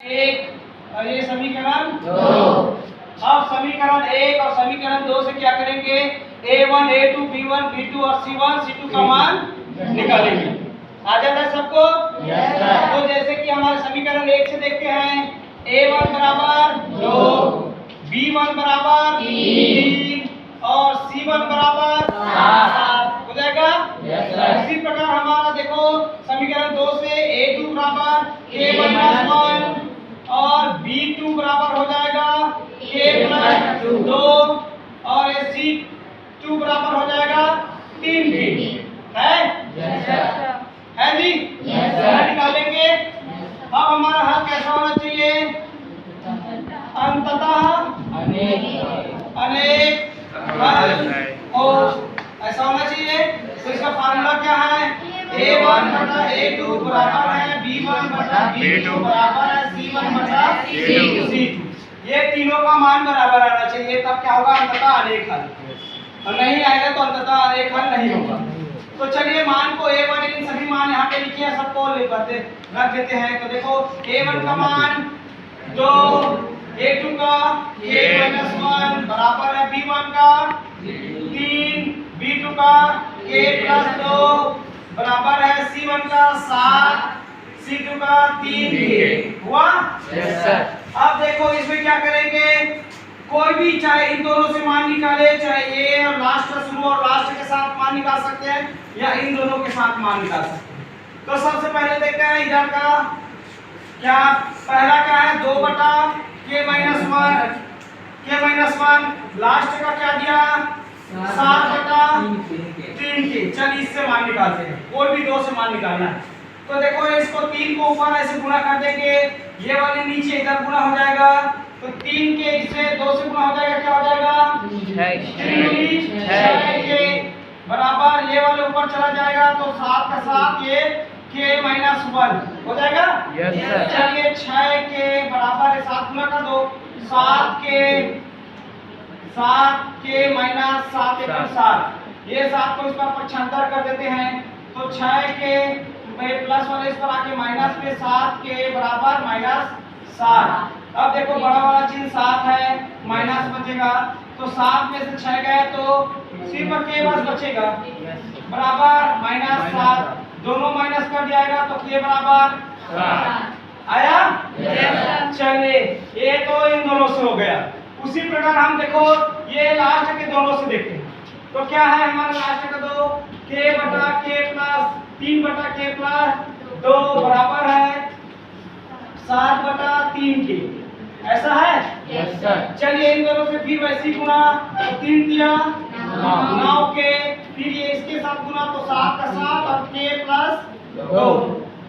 एक और ये समीकरण 2। अब समीकरण 1 और समीकरण 2 से क्या करेंगे, a1 a2 b1 b2 और c1 c2 का मान निकालेंगे। आ जाता है सबको? Yes sir. तो जैसे कि हमारे समीकरण 1 से देखते हैं, a1 बराबर 2, b1 बराबर 3 और c1 बराबर 7 हो जाएगा। Yes sir. इसी प्रकार हमारा देखो समीकरण 2 से a2 बराबर k-1 और b2 बराबर हो जाएगा k+2 और c2 बराबर हो जाएगा 3 के। है? Yes sir. है जी? Yes sir. निकालेंगे। अब हमारा हल कैसा होना चाहिए? अंततः अनेक हल हो, ऐसा होना चाहिए। तो इसका फार्मूला क्या है? a1 बटा a2 बराबर है b1 बटा b2 बराबर है c1 बटा c2। ये तीनों का मान बराबर आना चाहिए, तब क्या होगा? अंततः अनेक हल। और नहीं आएगा तो अंततः अनेक हल नहीं होगा। तो चलिए मान को a1 इन सभी मान यहाँ पे लिखिए, सबको रख देते हैं। तो देखो a1 का मान 2, a2 का k-1 बराबर है b1 का 3, b2 का k+2 बराबर है c1 का 7, c2 का 3 हुआ। Yes sir. अब देखो इसमें क्या करेंगे, कोई भी चाहे इन दोनों से मान निकाले, चाहे ये और लास्ट का शुरू और लास्ट के साथ मान निकाल सकते हैं या इन दोनों के साथ मान निकाल सकते हैं। तो सबसे पहले देखते हैं इधर का क्या, पहला क्या है 2 बटा k-1 लास्ट का क्या दिया 7 बटा 3 के। चलिए इससे मान निकालते हैं, कोई भी दो से मान निकालना है। तो देखो इसको 3 को ऊपर ऐसे गुणा कर देंगे, ये वाले नीचे इधर गुणा हो जाएगा, तो 3 के इससे 2 से गुणा हो जाएगा, क्या हो जाएगा 6 के बराबर, ये वाले ऊपर चला जाएगा तो 7 का 7 ये k-1 हो जाएगा। Yes sir. चलिए 6 के बराबर है 7 गुणा कर दो, 7 के -7 ये 7 को इस पर पक्षांतर कर देते हैं, तो 6 के प्लस वाले इस पर आके माइनस में 7 के बराबर -7। अब देखो बड़ा वाला चिन्ह 7 है, माइनस बचेगा, तो 7 में से 6 गए तो सिर्फ k बस बचेगा बराबर -7, दोनों माइनस कर जाएगा तो k बराबर 7 आया। चलिए ये तो इन दोनों से हो गया। उसी प्रकार हम देखो ये लास्ट के दोनों से देखते हैं, तो क्या है हमारा लास्ट का 2 k बटा k प्लस 3 बटा k प्लस 2 बराबर है 7 बटा 3 के, ऐसा है। Yes sir. चलिए इन दोनों से फिर वैसी गुणा, तो 3 दिया 9 के, फिर ये इसके साथ गुणा तो 7 का 7 और k प्लस 2,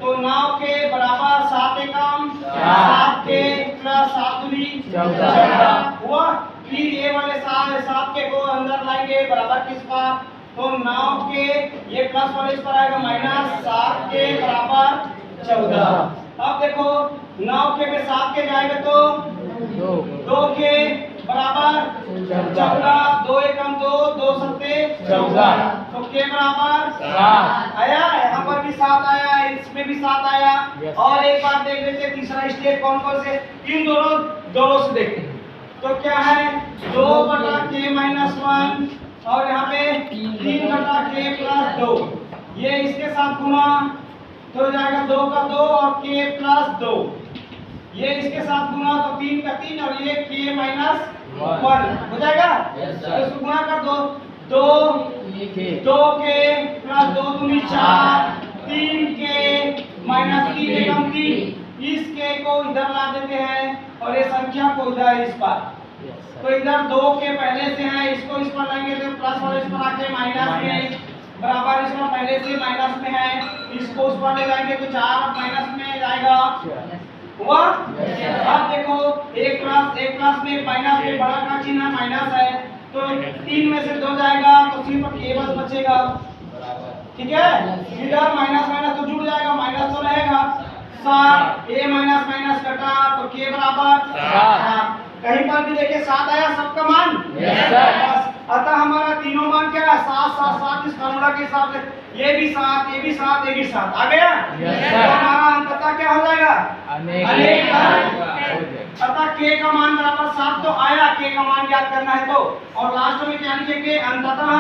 तो 9 के बराबर 7 एकम 7 के प्लस 7 दूनी 14 हुआ। फिर ये वाले 7 के को अंदर लाएंगे बराबर किस पर, तो 9 के ये प्लस वाले इस पर आएगा -7 के बराबर 14। अब देखो 9 के में 7 के जाएगा तो 2 के बराबर 14, 2 एकम 2, 2 सत्ते 14, तो के बराबर 7 आया। यहाँ पर भी 7 आया, इसमें भी 7 आया। और एक बार देख लेते हैं तीसरा स्टेप कौन कौन से, इन दोनों से देखते हैं। तो क्या है 2 बटा k-1 और यहाँ पे 3 बटा k प्लस 2, ये इसके साथ गुणा तो हो जाएगा 2 का 2 और k प्लस 2, ये इसके साथ गुणा तो 3 का 3 और ये k-1 हो जाएगा। तो इसको गुणा कर दो, 2 के प्लस 2 दूनी 4, 3 के -3 एकम 3, इस k को इधर ला देते हैं और ये संख्या को इधर इस पर, तो इधर 2 के पहले से है, इसको इस पर लाएंगे तो प्लस वाले इस पर आके माइनस में बराबर, इसमें पहले से माइनस में है, इसको उस पर ले जाएंगे तो 4 माइनस में जाएगा हुआ। अब देखो एक प्लस में माइनस में बड़ा का चिन्ह माइनस है, तो 3 में से 2 जाएगा तो सिर्फ k बस बचेगा, ठीक है। इधर माइनस तो जुड़ जाएगा, माइनस तो रहेगा 7, a माइनस कटा तो k बराबर 7। कहीं पर भी देखिए 7 आया सबका मान, यस सर। अतः हमारा तीनों मान क्या है 7 7 7 इस फार्मूला के हिसाब से ये भी 7 ये भी 7 ये भी 7 आ गया। तो हमारा अंततः क्या हो जाएगा अनेक हल। अतः k का मान बराबर 7 तो आया, k का मान ज्ञात करना है तो, और लास्ट में क्या लिखेंगे अंततः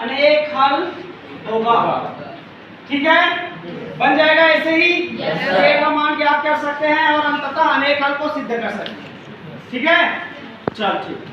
अनेक हल होगा। ठीक है, बन जाएगा ऐसे ही। k का मान ज्ञात कर सकते हैं और अंततः अनेक हल को सिद्ध कर सकते हैं। ठीक है, चल ठीक।